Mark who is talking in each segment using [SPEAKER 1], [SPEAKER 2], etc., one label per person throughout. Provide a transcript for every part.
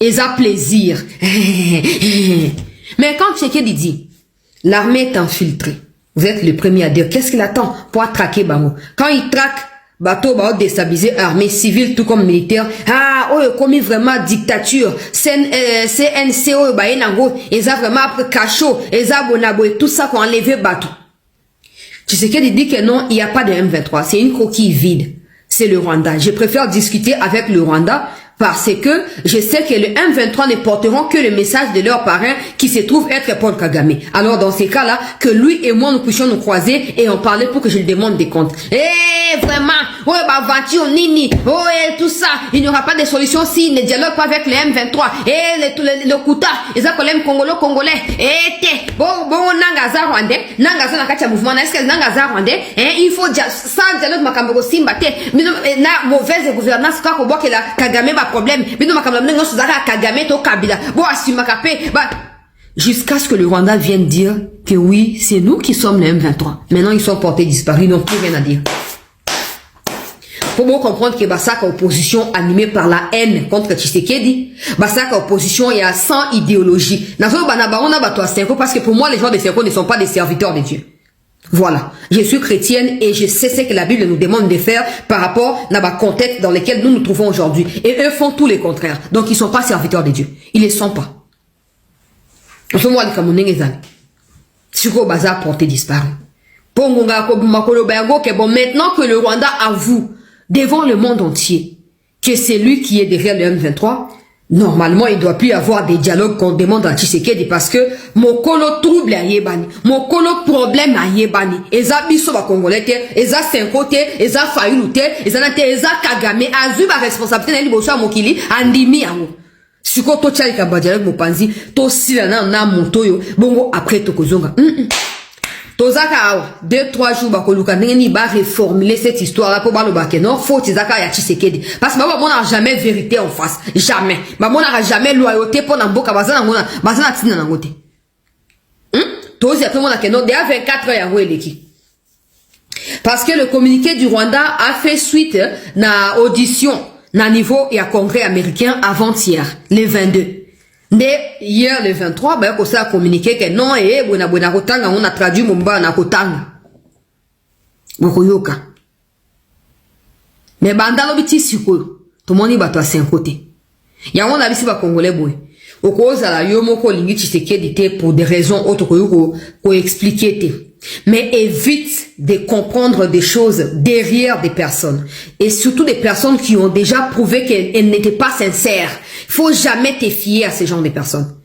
[SPEAKER 1] ils ont plaisir. Mais quand Tshisekedi dit, l'armée est infiltrée, vous êtes le premier à dire, qu'est-ce qu'il attend pour traquer Bango? Quand il traque, bateau va déstabiliser armée civile tout comme militaire. Ah, oh, commis vraiment dictature. CNC, oh, bah, ils ont vraiment après cachot, ils ont bonabo et tout ça qu'on a enlevé bateau. Tshisekedi dit que non, il n'y a pas de M23. C'est une coquille vide. C'est le Rwanda. Je préfère discuter avec le Rwanda parce que je sais que le M23 ne porteront que le message de leur parrain qui se trouve être Paul Kagame. Alors dans ces cas-là, que lui et moi nous puissions nous croiser et en parler pour que je lui demande des comptes. Eh, vraiment, ouais, bah, Vantio, Nini, oh, et tout ça, il n'y aura pas de solution s'il ne dialogue pas avec le M23. Eh, le Kouta, ils ont collé Congolais, eh, bon, Nangaza Rwandais, Nangaza Nakacha mouvement, est-ce que Nangaza Rwandais, il faut sans dialogue, Makambo Simbate, mais na mauvaise gouvernance, quand on voit que la Kagame va problème, mais nous Makambo, nous sommes à Kagame, to Kabila, bon, Asimakapé, bah, jusqu'à ce que le Rwanda vienne dire que oui, c'est nous qui sommes le M23. Maintenant, ils sont portés disparus, ils n'ont plus rien à dire. Faut bien comprendre que Bassaka opposition animée par la haine contre Tshisekedi. Bassaka opposition, il y a 100 idéologies. Parce que pour moi, les gens de Senko ne sont pas des serviteurs de Dieu. Voilà. Je suis chrétienne et je sais ce que la Bible nous demande de faire par rapport à la contexte dans lequel nous nous trouvons aujourd'hui. Et eux font tout le contraire. Donc, ils ne sont pas serviteurs de Dieu. Ils ne le sont pas. Suko Baza porté disparu. Maintenant que le Rwanda avoue devant le monde entier que c'est lui qui est derrière le M23, normalement il ne doit plus y avoir des dialogues qu'on demande à Tshisekedi parce que mon colo trouble à Yebani, mon colo problème à Yebani, eza biso ba Congolais, eza Senkote, eza Fayulu, eza Kagame, azuba responsabilité na liboso mokili andimi yango. Suko to tchali ka dialogue mopanzi, to sila na motoyo, bongo après to kozonga. Tozaka 2-3 jours bakoluka ndenge ba reformuler cette histoire là pour baloba ke non faut tizaka ya Tshisekedi parce que baba on n'a jamais vérité en face, jamais baba on n'a jamais loyauté pour na mboka bazana ngona bazana tina na ngote tozi après mona ke non de 24 heures ya weleki parce que le communiqué du Rwanda a fait suite na audition na niveau ya congrès américain avant-hier le 22. Mais hier, le 23, bah, on a communiqué que non, on a traduit mon bas na kotanga. Mokoyoka. Mais bandalo biti siko, tout le monde va à 5 côtés. Ya on a vu si ba Congolais boy. Au cause la yomo ko lingi Tshisekedi pour des raisons autres ko expliquer. Mais évite de comprendre des choses derrière des personnes. Et surtout des personnes qui ont déjà prouvé qu'elles n'étaient pas sincères. Il faut jamais te fier à ce genre de personnes.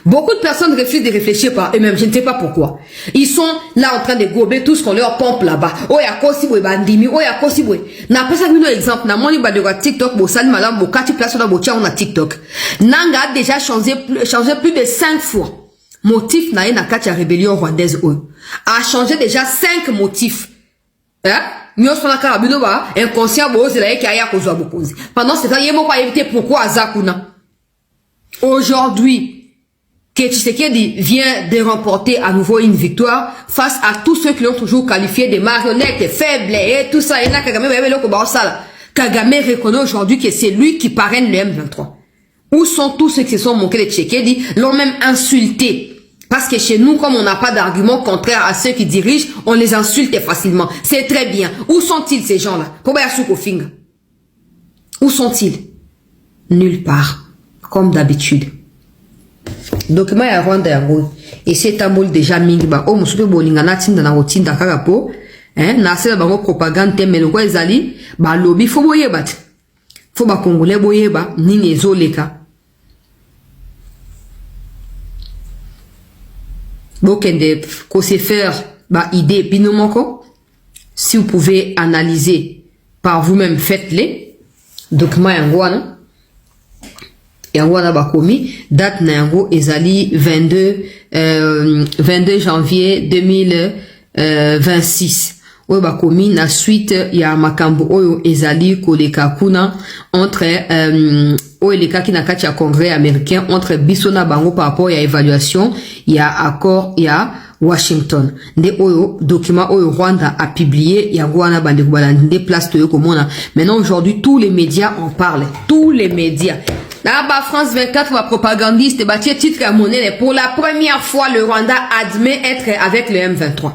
[SPEAKER 1] Beaucoup de personnes refusent de réfléchir par eux-mêmes. Je ne sais pas pourquoi. Ils sont là en train de gober tout ce qu'on leur pompe là-bas. Oh, ya kosibwe bandimi. Oh, ya kosibwe. N'a pas ça, un exemple. N'a moni ba de TikTok. Bo sali madame. Bo kati place na bo tia on a TikTok. Nanga a déjà changé plus de 5 fois. Motif na na kati rébellion rwandaise a changé déjà 5 motifs. Hein? Inconscient pendant ce temps, il pas éviter pourquoi Azakuna. Aujourd'hui, que Tshisekedi vient de remporter à nouveau une victoire face à tous ceux qui l'ont toujours qualifié de marionnettes, faibles et tout ça. Kagame reconnaît aujourd'hui que c'est lui qui parraine le M23. Où sont tous ceux qui se sont moqués de Tshisekedi, l'ont même insulté. Parce que chez nous, comme on n'a pas d'argument contraire à ceux qui dirigent, on les insulte facilement. C'est très bien. Où sont-ils ces gens-là? Où sont-ils? Nulle part. Comme d'habitude. Donc, moi, il Rwanda yango. Et c'est un mot déjà mingba. Oh, monsieur bolingana tinda na rotinda karapo. Na sela bango propagande mais le quoi ezali, ba lobby faut boyeba. Faut ba Congolais boyeba nini ezoleka. Bokende ko se faire ba idée binomoko. Si vous pouvez analyser par vous-même, faites-les. Document yango wana. Yango wana bakomi date na yango ezali 22 janvier 2026. oyo bakomi na suite ya makambo oyo ezali koleka kuna entre oyo lekaki na kati ya congrès américain entre biso na bango par rapport ya évaluation ya accord ya Washington. Nde oyo document oyo Rwanda a publié ya wana bande kubala nde place to yoko mona. Maintenant aujourd'hui tous les médias en parlent, tous les médias. Là bas France 24 va propagandiste bâtir titre à monnaie pour la première fois le Rwanda admet être avec le M23.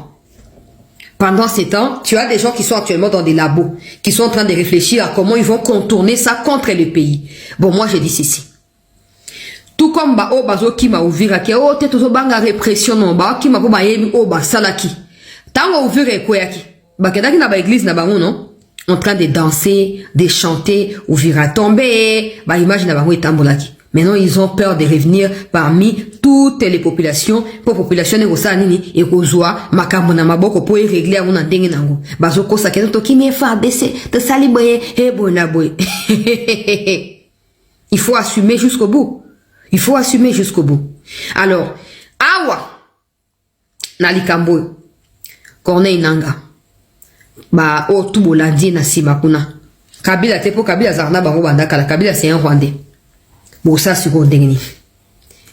[SPEAKER 1] Pendant ces temps, tu as des gens qui sont actuellement dans des labos, qui sont en train de réfléchir à comment ils vont contourner ça contre le pays. Bon, moi, je dis ceci. Tout comme ba o bazo ki ma ouvira ki o te to banga répression non ba ki ma bo ba yemi o ba salaki. Tango ouvira ko yaki. Ba kedaki na ba église na bango non, en train de danser, de chanter, ouvira tomber, ba image na bango etambolaki. Maintenant, ils ont peur de revenir parmi toutes les populations. Pour population ne kosa nini e kozwa makambo na maboko pour régler on ndenge nango. Bazo kosa ke to ki me fa baisser de saliboye e bona boy. Il faut assumer jusqu'au bout. Il faut assumer jusqu'au bout. Alors, awa nalikambo Corneille Nanga ba o tubolandi na sima kuna. Kabila tepo Kabila zarna bango bandaka la Kabila c'est un Rwandais. Bon, ça, c'est bon,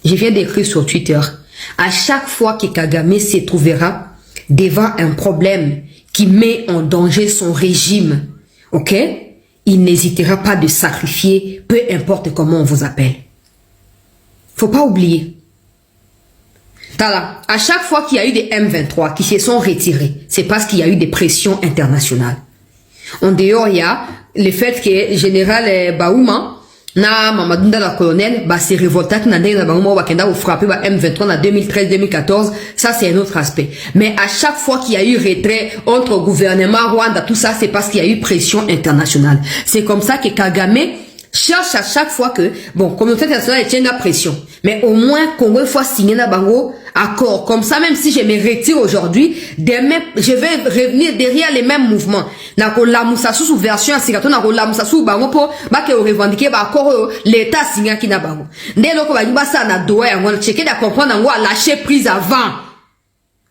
[SPEAKER 1] je viens d'écrire sur Twitter. À chaque fois que Kagame se trouvera devant un problème qui met en danger son régime, ok, il n'hésitera pas de sacrifier, peu importe comment on vous appelle. Faut pas oublier. À chaque fois qu'il y a eu des M23 qui se sont retirés, c'est parce qu'il y a eu des pressions internationales. En dehors, il y a le fait que le général Baouma, na Mamadou la colonel ba se révolta na ndenge na bango ba kenda ou frapper ba M23 na 2013-2014, ça c'est un autre aspect. Mais à chaque fois qu'il y a eu retrait entre gouvernement Rwanda, tout ça c'est parce qu'il y a eu pression internationale. C'est comme ça que Kagame cherche à chaque fois que bon, communauté internationale tient la pression, mais au moins Congo faut signer na bango accord. Comme ça, même si je me retire aujourd'hui, demain je vais revenir derrière les mêmes mouvements. Na ko la musa sous version asikato na ko la musa sous bango po ba ke revendiquer ba accord l'état signa ki na bango. Ndé loko ba yiba sa na doa ya ngona checker da comprendre ngo a lâcher prise avant.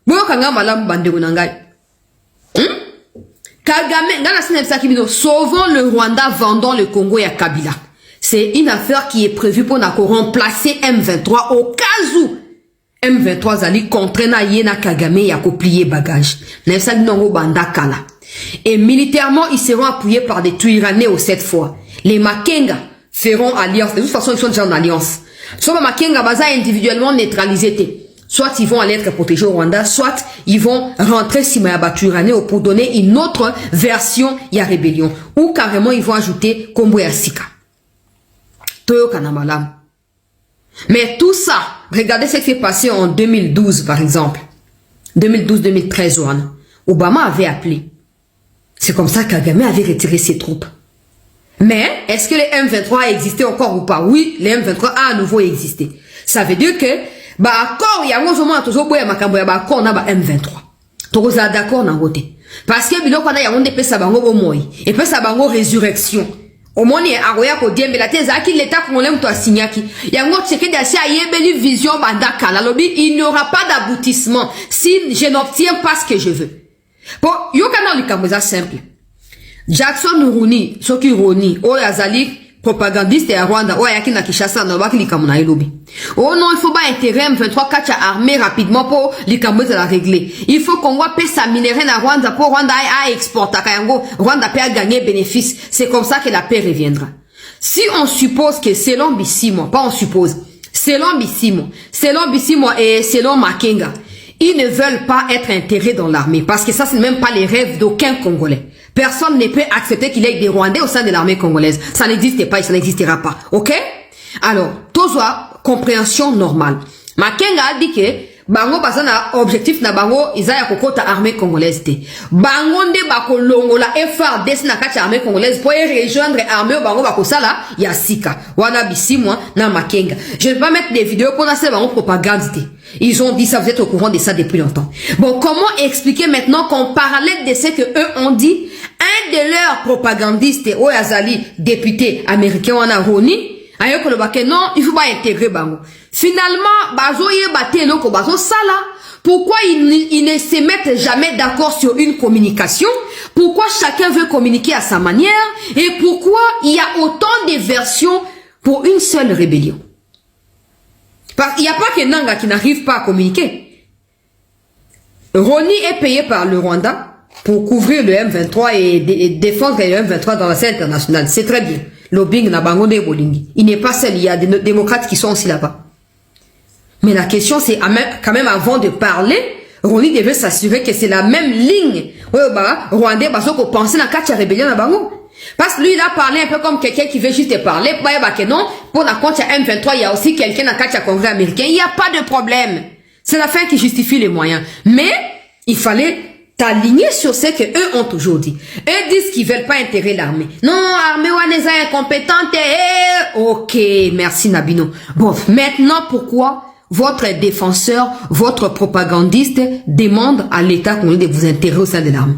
[SPEAKER 1] Boyo kanga malamu bandeko na ngai. Kagame ngana sina bisa kibino sauvons le Rwanda, vendons le Congo ya Kabila. C'est une affaire qui est prévue pour na ko remplacer M23 au cas où M23 zali contraint yena Kagame ya ko plier bagage. Nessa nongo banda kala. Et militairement, ils seront appuyés par des Twirannais cette fois. Les Makenga feront alliance. De toute façon, ils sont déjà en alliance. Soit Makenga baza individuellement neutralisés. Soit ils vont aller être protégés au Rwanda, soit ils vont rentrer si Mayaba Twirannais pour donner une autre version ya rébellion. Ou carrément ils vont ajouter Kombo ya Sika. Toyo Kanamalam. Mais tout ça, regardez ce qui s'est passé en 2012 par exemple. 2012-2013, Obama avait appelé. C'est comme ça que Kagame avait retiré ses troupes. Mais, est-ce que les M23 a existé encore ou pas? Oui, les M23 a à nouveau existé. Ça veut dire que, bah, accord, il y a un moment, toujours, il y a un accord, on a M23. Toujours, d'accord, on a voté. Parce que, il y a un des Sabango au moins. Et puis, Sabango résurrection. Au moins, il y a un ko diembe la thèse, qui l'État congolais ou toi signaki. Il y a un autre checké d'assez à yébeli vision bandaka. La lobby, il n'y aura pas d'aboutissement si je n'obtiens pas ce que je veux. Bon, yokana likamboza simple. Jackson Rooney, soki Rooney, Azali, propagandiste à Rwanda, yaki na Kinshasa, na waki likamona elobi. Oh non, il faut pas intérêt M23 4 armée rapidement pour likamboza la régler. Il faut qu'on voit sa minerai na Rwanda pour Rwanda a exporter kayango, Rwanda peut gagner bénéfice. C'est comme ça que la paix reviendra. Si on suppose que selon Bissimo, pas on suppose, selon Bissimo et selon Makenga, ils ne veulent pas être intégrés dans l'armée parce que ça, c'est même pas les rêves d'aucun Congolais. Personne ne peut accepter qu'il y ait des Rwandais au sein de l'armée congolaise. Ça n'existe pas et ça n'existera pas. Ok? Alors, toujours compréhension normale. Makenga a dit que bango basana objectif na bango izaya kokota armée congolaise te. Bango nde bako longola FARDC na kati armée congolaise pour rejoindre armée bango bako sala ya Sika. Wana Bissimo na Makenga. Je ne vais pas mettre des vidéos pour lancer bango propagande. Ils ont dit ça, vous êtes au courant de ça depuis longtemps. Bon, comment expliquer maintenant qu'en parallèle de ce que eux ont dit, un de leurs propagandistes, Oyazali, député américain wana Roni, non, il faut pas intégrer bango. Finalement, bazo ye bate loko bazo sala Pourquoi ils ne se mettent jamais d'accord sur une communication? Pourquoi chacun veut communiquer à sa manière? Et pourquoi il y a autant de versions pour une seule rébellion? Parce qu'il n'y a pas que Nanga qui n'arrive pas à communiquer. Roni est payé par le Rwanda pour couvrir le M23 et défendre le M23 dans la scène internationale. C'est très bien. Lobbying na bango de bolingi. Il n'est pas seul, il y a des démocrates qui sont aussi là-bas. Mais la question c'est quand même avant de parler, Roni devait s'assurer que c'est la même ligne. Rwandais parce qu'on pensait dans la rébellion na bango. Parce que lui il a parlé un peu comme quelqu'un qui veut juste parler. Que non, pour la compte M23, il y a aussi quelqu'un dans le congrès américain. Il n'y a pas de problème. C'est la fin qui justifie les moyens. Mais il fallait t'aligner sur ce que eux ont toujours dit. Eux disent qu'ils veulent pas intégrer l'armée. Non, l'armée Wanesa est incompétente. Ok, merci Nabino. Bon, maintenant pourquoi votre défenseur, votre propagandiste demande à l'État congolais de vous intégrer au sein de l'armée?